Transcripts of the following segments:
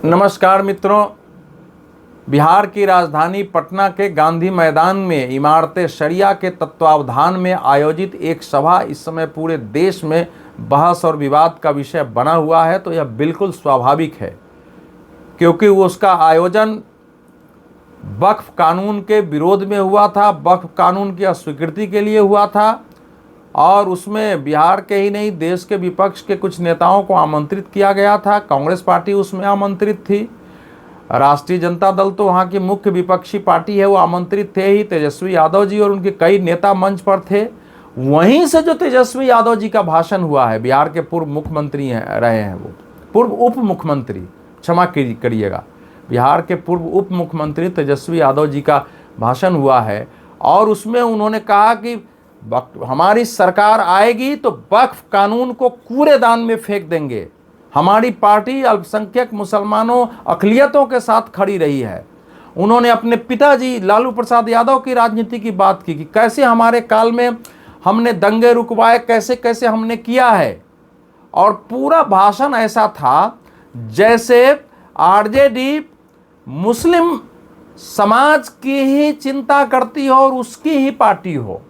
नमस्कार मित्रों, बिहार की राजधानी पटना के गांधी मैदान में इमारत शरिया के तत्वावधान में आयोजित एक सभा इस समय पूरे देश में बहस और विवाद का विषय बना हुआ है। तो यह बिल्कुल स्वाभाविक है, क्योंकि उसका आयोजन वक्फ कानून के विरोध में हुआ था, वक्फ कानून की अस्वीकृति के लिए हुआ था। और उसमें बिहार के ही नहीं, देश के विपक्ष के कुछ नेताओं को आमंत्रित किया गया था। कांग्रेस पार्टी उसमें आमंत्रित थी, राष्ट्रीय जनता दल तो वहाँ की मुख्य विपक्षी पार्टी है, वो आमंत्रित थे ही। तेजस्वी यादव जी और उनके कई नेता मंच पर थे। वहीं से जो तेजस्वी यादव जी का भाषण हुआ है, बिहार के पूर्व मुख्यमंत्री रहे हैं, वो पूर्व उप मुख्यमंत्री, क्षमा करिएगा, बिहार के पूर्व उप मुख्यमंत्री तेजस्वी यादव जी का भाषण हुआ है। और उसमें उन्होंने कहा कि हमारी सरकार आएगी तो वक्फ कानून को कूड़ेदान में फेंक देंगे। हमारी पार्टी अल्पसंख्यक मुसलमानों अक़लियतों के साथ खड़ी रही है। उन्होंने अपने पिताजी लालू प्रसाद यादव की राजनीति की बात की कि कैसे हमारे काल में हमने दंगे रुकवाए, कैसे कैसे हमने किया है। और पूरा भाषण ऐसा था जैसे आरजेडी मुस्लिम समाज की ही चिंता करती हो और उसकी ही पार्टी हो।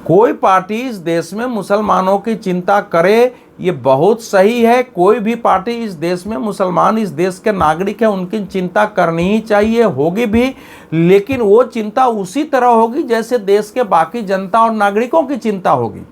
कोई पार्टी इस देश में मुसलमानों की चिंता करे, ये बहुत सही है। कोई भी पार्टी इस देश में, मुसलमान इस देश के नागरिक हैं, उनकी चिंता करनी ही चाहिए, होगी भी। लेकिन वो चिंता उसी तरह होगी जैसे देश के बाकी जनता और नागरिकों की चिंता होगी।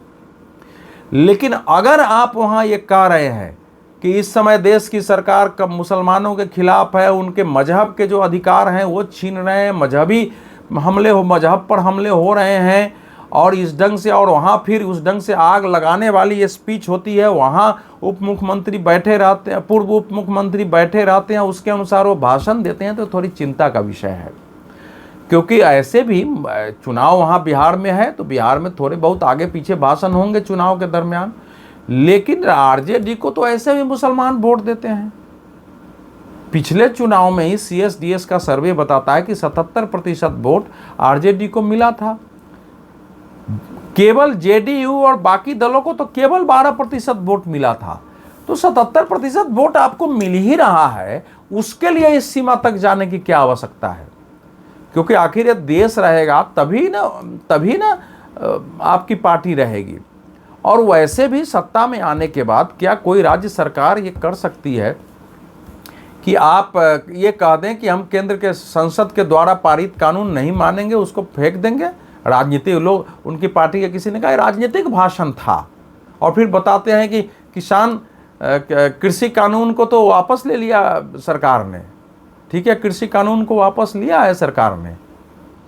लेकिन अगर आप वहाँ ये कह रहे हैं कि इस समय देश की सरकार कब मुसलमानों के खिलाफ है, उनके मजहब के जो अधिकार हैं वो छीन रहे हैं, मजहब पर हमले हो रहे हैं, और इस ढंग से, और वहाँ फिर उस ढंग से आग लगाने वाली ये स्पीच होती है, वहाँ उप मुख्यमंत्री बैठे रहते हैं, पूर्व उप मुख्यमंत्री बैठे रहते हैं, उसके अनुसार वो भाषण देते हैं, तो थोड़ी चिंता का विषय है। क्योंकि ऐसे भी चुनाव वहाँ बिहार में है, तो बिहार में थोड़े बहुत आगे पीछे भाषण होंगे चुनाव के दरमियान। लेकिन आरजेडी को तो ऐसे भी मुसलमान वोट देते हैं। पिछले चुनाव में ही CSDS का सर्वे बताता है कि 77% वोट आरजेडी को मिला था। केवल JDU और बाकी दलों को तो केवल 12% वोट मिला था। तो 77% वोट आपको मिल ही रहा है, उसके लिए इस सीमा तक जाने की क्या आवश्यकता है? क्योंकि आखिर ये देश रहेगा तभी ना आपकी पार्टी रहेगी। और वैसे भी सत्ता में आने के बाद क्या कोई राज्य सरकार ये कर सकती है कि आप ये कह दें कि हम केंद्र के संसद के द्वारा पारित कानून नहीं मानेंगे, उसको फेंक देंगे? राजनीतिक लोग, उनकी पार्टी के किसी ने कहा राजनीतिक भाषण था, और फिर बताते हैं कि कृषि कानून को तो वापस ले लिया सरकार ने। ठीक है, कृषि कानून को वापस लिया है सरकार ने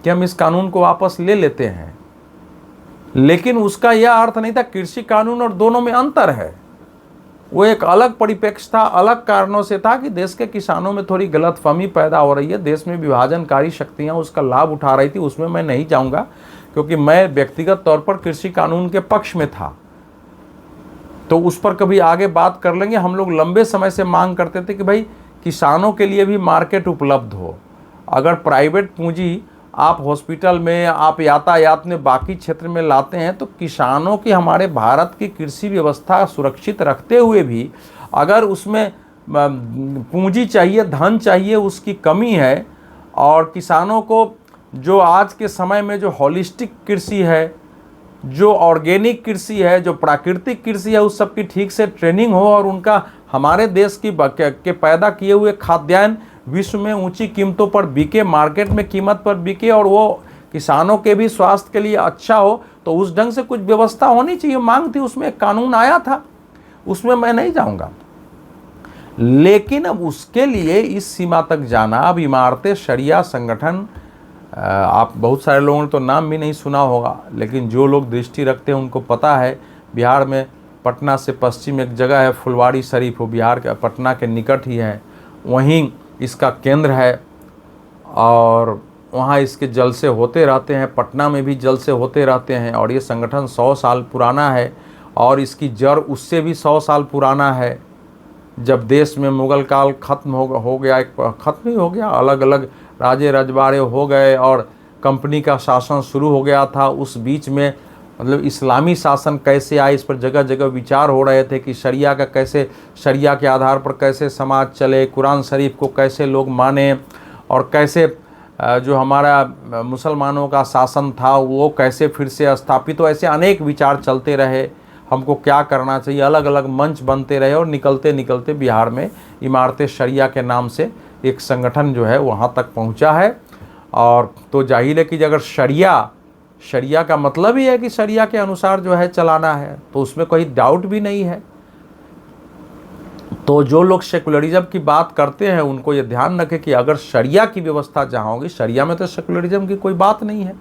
कि हम इस कानून को वापस ले लेते हैं, लेकिन उसका यह अर्थ नहीं था। कृषि कानून और दोनों में अंतर है। वो एक अलग परिप्रेक्ष्य था, अलग कारणों से था कि देश के किसानों में थोड़ी गलतफहमी पैदा हो रही है, देश में विभाजनकारी शक्तियां उसका लाभ उठा रही थी। उसमें मैं नहीं जाऊंगा, क्योंकि मैं व्यक्तिगत तौर पर कृषि कानून के पक्ष में था, तो उस पर कभी आगे बात कर लेंगे। हम लोग लंबे समय से मांग करते थे कि भाई किसानों के लिए भी मार्केट उपलब्ध हो। अगर प्राइवेट पूंजी आप हॉस्पिटल में, आप यातायात में, बाकी क्षेत्र में लाते हैं, तो किसानों की, हमारे भारत की कृषि व्यवस्था सुरक्षित रखते हुए भी अगर उसमें पूंजी चाहिए, धन चाहिए, उसकी कमी है। और किसानों को जो आज के समय में जो हॉलिस्टिक कृषि है, जो ऑर्गेनिक कृषि है, जो प्राकृतिक कृषि है, उस सब की ठीक से ट्रेनिंग हो, और उनका हमारे देश के पैदा किए हुए खाद्यान्न विश्व में ऊंची कीमतों पर बिके, मार्केट में कीमत पर बिके, और वो किसानों के भी स्वास्थ्य के लिए अच्छा हो, तो उस ढंग से कुछ व्यवस्था होनी चाहिए। मांग थी, उसमें एक कानून आया था, उसमें मैं नहीं जाऊंगा। लेकिन अब उसके लिए इस सीमा तक जाना, अब इमारत शरिया संगठन, आप बहुत सारे लोगों ने तो नाम भी नहीं सुना होगा, लेकिन जो लोग दृष्टि रखते हैं उनको पता है। बिहार में पटना से पश्चिम एक जगह है फुलवारी शरीफ, वो बिहार के पटना के निकट ही है, वहीं इसका केंद्र है। और वहाँ इसके जलसे होते रहते हैं, पटना में भी जलसे होते रहते हैं। और ये संगठन 100 साल पुराना है, और इसकी जड़ उससे भी 100 साल पुराना है। जब देश में मुगल काल खत्म हो गया, खत्म ही हो गया, अलग अलग राजे रजवाड़े हो गए और कंपनी का शासन शुरू हो गया था, उस बीच में मतलब इस्लामी शासन कैसे आए, इस पर जगह जगह विचार हो रहे थे कि शरिया का कैसे, शरिया के आधार पर कैसे समाज चले, कुरान शरीफ को कैसे लोग माने, और कैसे जो हमारा मुसलमानों का शासन था वो कैसे फिर से स्थापित हो। ऐसे अनेक विचार चलते रहे, हमको क्या करना चाहिए, अलग अलग मंच बनते रहे, और निकलते निकलते बिहार में इमारत शरिया के नाम से एक संगठन जो है वहाँ तक पहुँचा है। और तो जाहिर है कि अगर शरिया का मतलब ही है कि शरिया के अनुसार जो है चलाना है, तो उसमें कोई डाउट भी नहीं है। तो जो लोग सेकुलरिज्म की बात करते हैं उनको ये ध्यान रखें कि अगर शरिया की व्यवस्था जहाँ होगी, शरिया में तो सेकुलरिज्म की कोई बात नहीं है,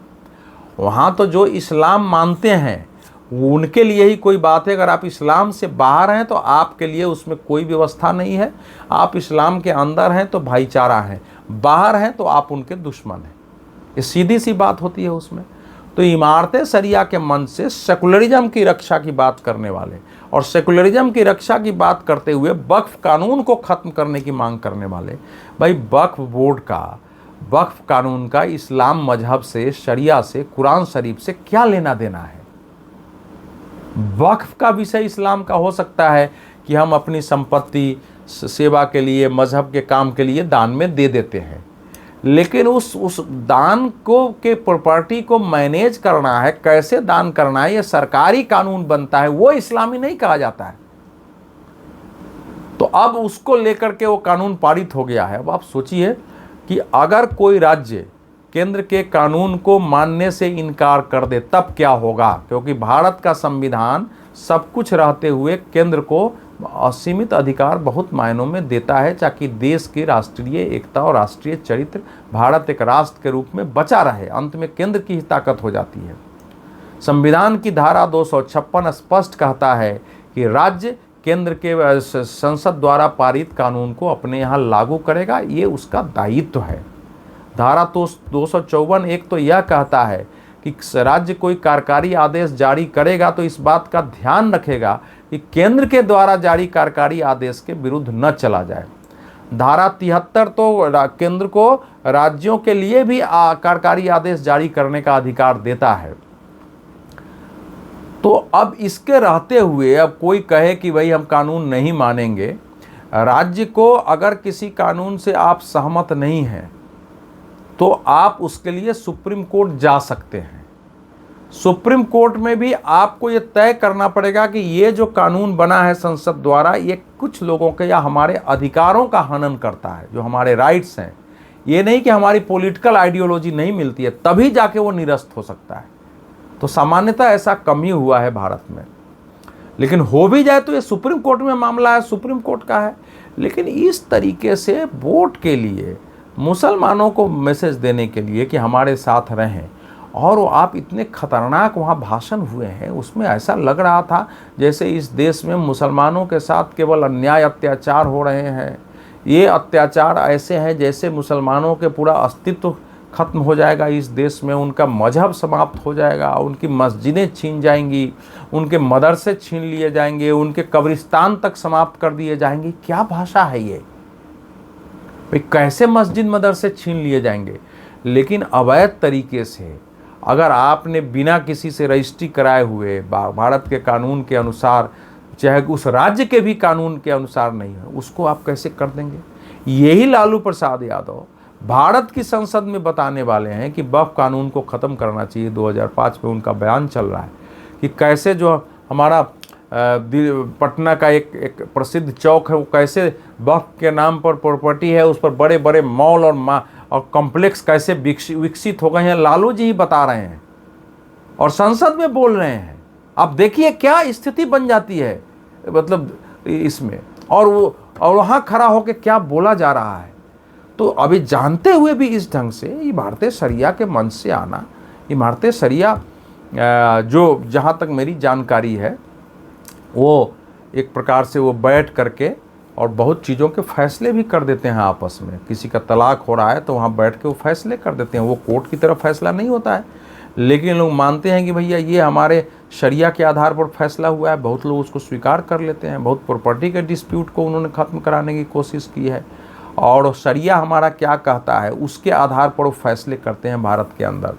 वहाँ तो जो इस्लाम मानते हैं उनके लिए ही कोई बात है। अगर आप इस्लाम से बाहर हैं तो आपके लिए उसमें कोई व्यवस्था नहीं है। आप इस्लाम के अंदर हैं तो भाईचारा है, बाहर हैं तो आप उनके दुश्मन हैं। ये सीधी सी बात होती है उसमें। तो इमारत शरिया के मन से सेकुलरिज्म की रक्षा की बात करने वाले और सेकुलरिज्म की रक्षा की बात करते हुए वक्फ कानून को ख़त्म करने की मांग करने वाले, भाई वक्फ बोर्ड का, वक्फ कानून का इस्लाम मजहब से, शरिया से, कुरान शरीफ से क्या लेना देना है। वक्फ का विषय इस्लाम का हो सकता है कि हम अपनी संपत्ति सेवा के लिए, मजहब के काम के लिए दान में दे देते हैं, लेकिन उस दान को के प्रॉपर्टी को मैनेज करना है, कैसे दान करना है, ये सरकारी कानून बनता है, वो इस्लामी नहीं कहा जाता है। तो अब उसको लेकर के वो कानून पारित हो गया है। अब आप सोचिए कि अगर कोई राज्य केंद्र के कानून को मानने से इनकार कर दे तब क्या होगा, क्योंकि भारत का संविधान सब कुछ रहते हुए केंद्र को असीमित अधिकार बहुत मायनों में देता है, ताकि देश की राष्ट्रीय एकता और राष्ट्रीय चरित्र, भारत एक राष्ट्र के रूप में बचा रहे। अंत में केंद्र की ही ताकत हो जाती है। संविधान की धारा 256 स्पष्ट कहता है कि राज्य केंद्र के संसद द्वारा पारित कानून को अपने यहाँ लागू करेगा, ये उसका दायित्व है। धारा 254 एक तो यह कहता है कि राज्य कोई कार्यकारी आदेश जारी करेगा तो इस बात का ध्यान रखेगा कि केंद्र के द्वारा जारी कार्यकारी आदेश के विरुद्ध न चला जाए। धारा 73 तो केंद्र को राज्यों के लिए भी कार्यकारी आदेश जारी करने का अधिकार देता है। तो अब इसके रहते हुए अब कोई कहे कि भाई हम कानून नहीं मानेंगे, राज्य को अगर किसी कानून से आप सहमत नहीं हैं तो आप उसके लिए सुप्रीम कोर्ट जा सकते हैं। सुप्रीम कोर्ट में भी आपको ये तय करना पड़ेगा कि ये जो कानून बना है संसद द्वारा, ये कुछ लोगों के या हमारे अधिकारों का हनन करता है, जो हमारे राइट्स हैं। ये नहीं कि हमारी पॉलिटिकल आइडियोलॉजी नहीं मिलती है तभी जाके वो निरस्त हो सकता है। तो सामान्यतः ऐसा कम ही हुआ है भारत में, लेकिन हो भी जाए तो ये सुप्रीम कोर्ट में मामला है, सुप्रीम कोर्ट का है। लेकिन इस तरीके से वोट के लिए, मुसलमानों को मैसेज देने के लिए कि हमारे साथ रहें, और वो आप इतने खतरनाक वहाँ भाषण हुए हैं, उसमें ऐसा लग रहा था जैसे इस देश में मुसलमानों के साथ केवल अन्याय अत्याचार हो रहे हैं। ये अत्याचार ऐसे हैं जैसे मुसलमानों के पूरा अस्तित्व खत्म हो जाएगा इस देश में, उनका मजहब समाप्त हो जाएगा, उनकी मस्जिदें छीन जाएंगी, उनके मदरसे छीन लिए जाएंगे, उनके कब्रिस्तान तक समाप्त कर दिए जाएंगे। क्या भाषा है ये भाई? कैसे मस्जिद मदरसे छीन लिए जाएंगे? लेकिन अवैध तरीके से अगर आपने बिना किसी से रजिस्ट्री कराए हुए, भारत के कानून के अनुसार, चाहे उस राज्य के भी कानून के अनुसार नहीं है, उसको आप कैसे कर देंगे? यही लालू प्रसाद यादव भारत की संसद में बताने वाले हैं कि वक्फ कानून को ख़त्म करना चाहिए। 2005 में उनका बयान चल रहा है कि कैसे जो हमारा पटना का एक प्रसिद्ध चौक है, वो कैसे वक्फ के नाम पर प्रॉपर्टी है, उस पर बड़े बड़े मॉल और कॉम्प्लेक्स कैसे विकसित हो गए हैं। लालू जी ही बता रहे हैं और संसद में बोल रहे हैं। आप देखिए क्या स्थिति बन जाती है मतलब इसमें, और वहाँ खड़ा होकर क्या बोला जा रहा है। तो अभी जानते हुए भी इस ढंग से इमारत शरिया के मन से आना, इमारत शरिया जो जहाँ तक मेरी जानकारी है वो एक प्रकार से वो बैठ करके और बहुत चीज़ों के फैसले भी कर देते हैं आपस में। किसी का तलाक हो रहा है तो वहाँ बैठ के वो फैसले कर देते हैं। वो कोर्ट की तरफ फैसला नहीं होता है, लेकिन लोग मानते हैं कि भैया ये हमारे शरिया के आधार पर फैसला हुआ है। बहुत लोग उसको स्वीकार कर लेते हैं। बहुत प्रॉपर्टी के डिस्प्यूट को उन्होंने ख़त्म कराने की कोशिश की है, और शरिया हमारा क्या कहता है उसके आधार पर वो फैसले करते हैं भारत के अंदर।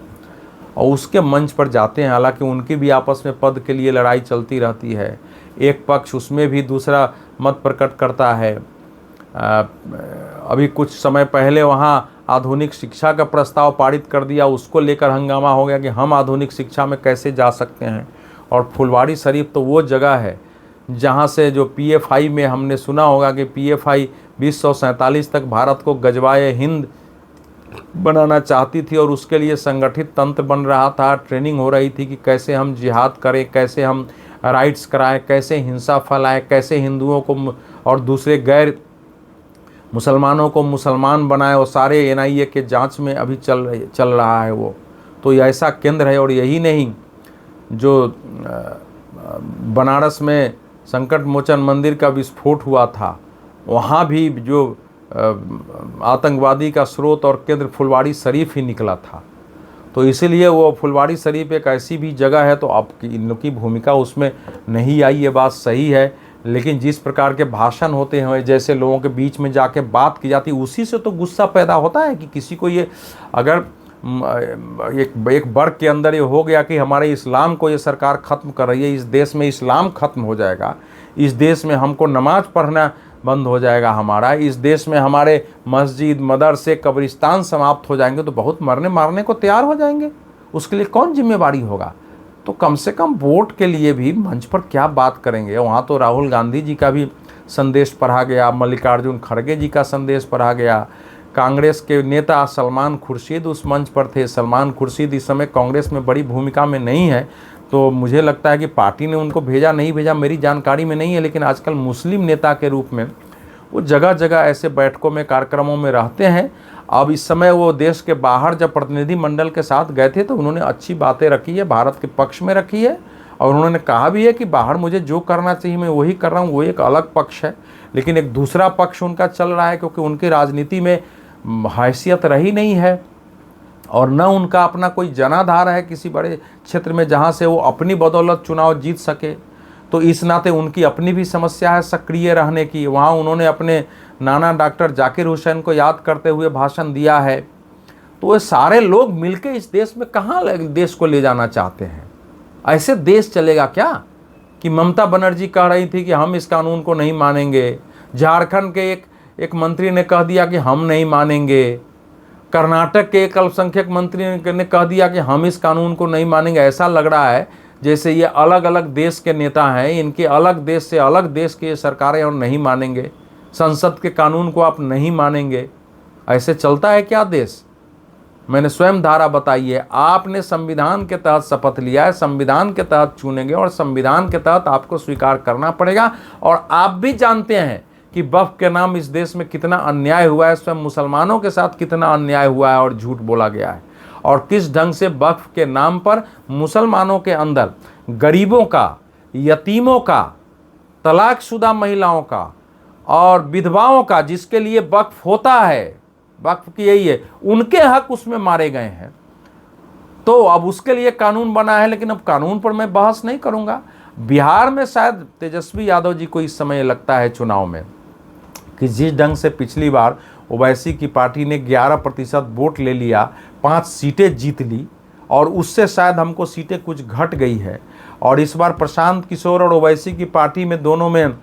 और उसके मंच पर जाते हैं। हालांकि उनकी भी आपस में पद के लिए लड़ाई चलती रहती है, एक पक्ष उसमें भी दूसरा मत प्रकट करता है। अभी कुछ समय पहले वहाँ आधुनिक शिक्षा का प्रस्ताव पारित कर दिया, उसको लेकर हंगामा हो गया कि हम आधुनिक शिक्षा में कैसे जा सकते हैं। और फुलवाड़ी शरीफ तो वो जगह है जहाँ से जो PFI में हमने सुना होगा कि PFI 2047 तक भारत को गजवाए हिंद बनाना चाहती थी, और उसके लिए संगठित तंत्र बन रहा था, ट्रेनिंग हो रही थी कि कैसे हम जिहाद करें, कैसे हम राइट्स कराएं, कैसे हिंसा फैलाएं, कैसे हिंदुओं को और दूसरे गैर मुसलमानों को मुसलमान बनाए। और सारे NIA के जांच में अभी चल रहा है वो। तो ये ऐसा केंद्र है। और यही नहीं, जो बनारस में संकट मोचन मंदिर का विस्फोट हुआ था, वहाँ भी जो आतंकवादी का स्रोत और केंद्र फुलवाड़ी शरीफ ही निकला था। तो इसीलिए वो फुलवाड़ी शरीफ एक ऐसी भी जगह है, तो आपकी इनकी भूमिका उसमें नहीं आई, ये बात सही है। लेकिन जिस प्रकार के भाषण होते हैं, जैसे लोगों के बीच में जाके बात की जाती है, उसी से तो गुस्सा पैदा होता है कि किसी को ये अगर एक वर्ग के अंदर ये हो गया कि हमारे इस्लाम को ये सरकार ख़त्म कर रही है, इस देश में इस्लाम ख़त्म हो जाएगा, इस देश में हमको नमाज पढ़ना बंद हो जाएगा हमारा, इस देश में हमारे मस्जिद मदरसे कब्रिस्तान समाप्त हो जाएंगे, तो बहुत मरने मारने को तैयार हो जाएंगे। उसके लिए कौन जिम्मेवारी होगा? तो कम से कम वोट के लिए भी मंच पर क्या बात करेंगे। वहाँ तो राहुल गांधी जी का भी संदेश पढ़ा गया, मल्लिकार्जुन खड़गे जी का संदेश पढ़ा गया, कांग्रेस के नेता सलमान खुर्शीद उस मंच पर थे। सलमान खुर्शीद इस समय कांग्रेस में बड़ी भूमिका में नहीं है, तो मुझे लगता है कि पार्टी ने उनको भेजा नहीं भेजा मेरी जानकारी में नहीं है, लेकिन आजकल मुस्लिम नेता के रूप में वो जगह जगह ऐसे बैठकों में कार्यक्रमों में रहते हैं। अब इस समय वो देश के बाहर जब प्रतिनिधि मंडल के साथ गए थे तो उन्होंने अच्छी बातें रखी है, भारत के पक्ष में रखी है, और उन्होंने कहा भी है कि बाहर मुझे जो करना चाहिए मैं वही कर रहा हूँ। वो एक अलग पक्ष है, लेकिन एक दूसरा पक्ष उनका चल रहा है, क्योंकि उनकी राजनीति में हैसियत रही नहीं है और न उनका अपना कोई जनाधार है किसी बड़े क्षेत्र में जहाँ से वो अपनी बदौलत चुनाव जीत सके। तो इस नाते उनकी अपनी भी समस्या है सक्रिय रहने की। वहाँ उन्होंने अपने नाना डॉक्टर जाकिर हुसैन को याद करते हुए भाषण दिया है। तो ये सारे लोग मिलकर इस देश में कहाँ देश को ले जाना चाहते हैं? ऐसे देश चलेगा क्या कि ममता बनर्जी कह रही थी कि हम इस कानून को नहीं मानेंगे, झारखंड के एक मंत्री ने कह दिया कि हम नहीं मानेंगे, कर्नाटक के एक अल्पसंख्यक मंत्री ने कह दिया कि हम इस कानून को नहीं मानेंगे। ऐसा लग रहा है जैसे ये अलग अलग देश के नेता हैं, इनके अलग देश से अलग देश की सरकारें और नहीं मानेंगे, संसद के कानून को आप नहीं मानेंगे। ऐसे चलता है क्या देश? मैंने स्वयं धारा बताई है, आपने संविधान के तहत शपथ लिया है, संविधान के तहत चुनेंगे और संविधान के तहत आपको स्वीकार करना पड़ेगा। और आप भी जानते हैं कि वक्फ के नाम इस देश में कितना अन्याय हुआ है, स्वयं मुसलमानों के साथ कितना अन्याय हुआ है और झूठ बोला गया है, और किस ढंग से वक्फ के नाम पर मुसलमानों के अंदर गरीबों का, यतीमों का, तलाकशुदा महिलाओं का और विधवाओं का, जिसके लिए वक्फ होता है, वक्फ की यही है, उनके हक उसमें मारे गए हैं। तो अब उसके लिए कानून बना है, लेकिन अब कानून पर मैं बहस नहीं करूंगा। बिहार में शायद तेजस्वी यादव जी को इस समय लगता है चुनाव में कि जिस ढंग से पिछली बार ओवैसी की पार्टी ने 11% वोट ले लिया, 5 सीटें जीत ली, और उससे शायद हमको सीटें कुछ घट गई है। और इस बार प्रशांत किशोर और ओवैसी की पार्टी में दोनों में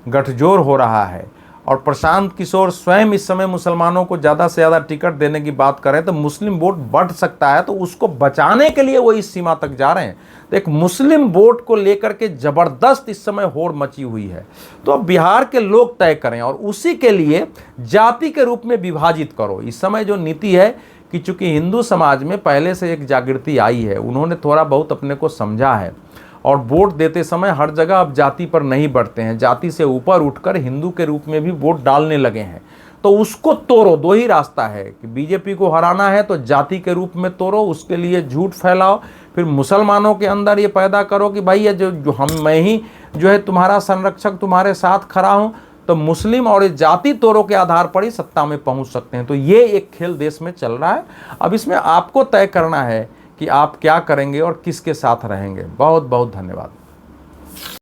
गठजोड़ हो रहा है, और प्रशांत किशोर स्वयं इस समय मुसलमानों को ज़्यादा से ज़्यादा टिकट देने की बात करें तो मुस्लिम वोट बढ़ सकता है, तो उसको बचाने के लिए वो इस सीमा तक जा रहे हैं। तो एक मुस्लिम वोट को लेकर के ज़बरदस्त इस समय होड़ मची हुई है। तो अब बिहार के लोग तय करें, और उसी के लिए जाति के रूप में विभाजित करो। इस समय जो नीति है कि चूंकि हिंदू समाज में पहले से एक जागृति आई है, उन्होंने थोड़ा बहुत अपने को समझा है, और वोट देते समय हर जगह अब जाति पर नहीं बढ़ते हैं, जाति से ऊपर उठकर हिंदू के रूप में भी वोट डालने लगे हैं। तो उसको तोड़ो। दो ही रास्ता है कि बीजेपी को हराना है तो जाति के रूप में तोड़ो, उसके लिए झूठ फैलाओ, फिर मुसलमानों के अंदर ये पैदा करो कि भाई ये जो मैं ही जो है तुम्हारा संरक्षक, तुम्हारे साथ खड़ा हूँ, तो मुस्लिम और जाति तोड़ों के आधार पर ही सत्ता में पहुँच सकते हैं। तो ये एक खेल देश में चल रहा है। अब इसमें आपको तय करना है कि आप क्या करेंगे और किसके साथ रहेंगे। बहुत बहुत धन्यवाद।